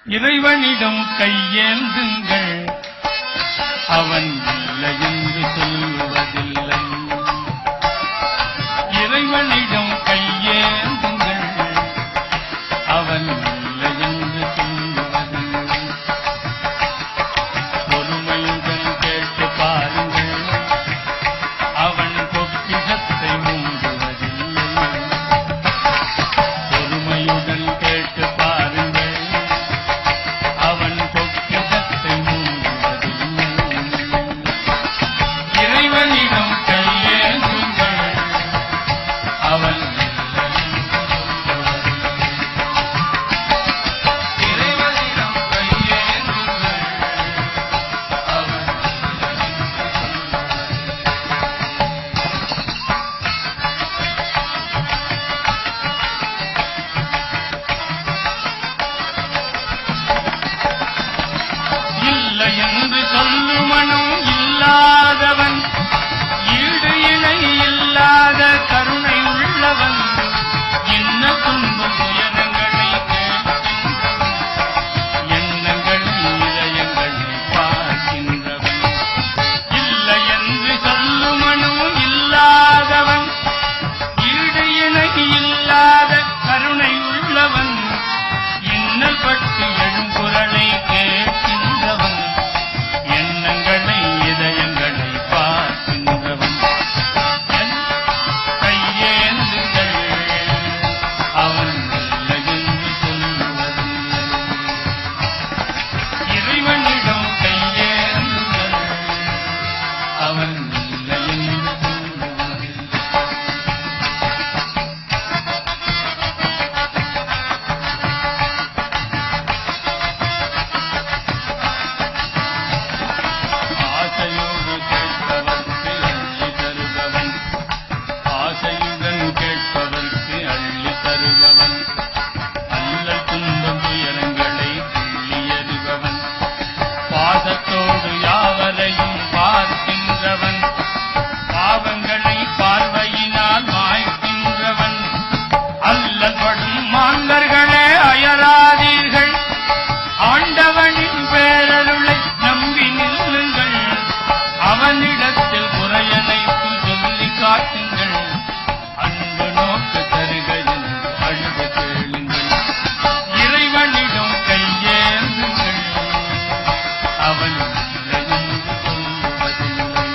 இறைவனிடம் கையேந்துங்கள், அவன் இல்லை என்று சொல்லுவதில்லை. இறைவனிடம் கையேந்துங்கள், அவன் இல்லை என்று சொல்லுவதில்லை. பொறுமையுடன் கேட்டு பாருங்கள், அவன் பொக்கிஷத்தை மூடுவதில்லை. பொறுமையுடன் கேட்டு பாருங்கள், அவன் பொக்கிஷத்தை மூடுவதில்லை. இறைவனிடம் கையேந்துங்கள், அவன் இறைவனிடம் கையேந்துங்கள், அவன் இல்லை என்று சொல்லும் மனம் இல்லாதவன், ஈடு இணை இல்லாத கருணை உள்ளவன், என்ன துன்பம் துயரங்களை கேட்கின்றவன், எண்ணங்களை இதயங்களை பார்க்கின்றவன். இல்லை என்று சொல்லும் மனம் இல்லாதவன், ஈடு இணை இல்லாத கருணை உள்ளவன், இன்னல் பட்டு எழும் குரலை கேட்கின்றவன், எண்ணங்களை இதயங்களை பார்க்கின்றவன். கையேந்துங்கள், அவன் இல்லை என்று சொல்லுவதில்லை. இறைவனிடம் கையேந்துங்கள், அவன் இல்லை என்று சொல்லுவதில்லை. ஆசையோடு கேட்பவர்க்கு அள்ளி தருபவன், ஆசையுடன் கேட்பவர்க்கு அள்ளி தருபவன், அல்லல் துன்பம் துயரங்களை துள்ளி எறிபவன், பாசத்தோடு யாவரையும் பார்க்கின்றவன், பாவங்களை பார்வையினால் மாய்க்கின்றவன். அல்லல் படும் மாந்தர்களே அயராதீர்கள், ஆண்டவனின் பேரருளை நம்பி நில்லுங்கள், அவனிடத்தில் குறையனைத்து சொல்லி காட்டுங்கள், அன்பு நோக்கு தருக என்று அழுது கேளுங்கள். இறைவனிடம் கையேந்துங்கள், அவன் இல்லை என்று சொல்லுவதில்லை.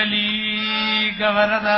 புண்டலீக வரதா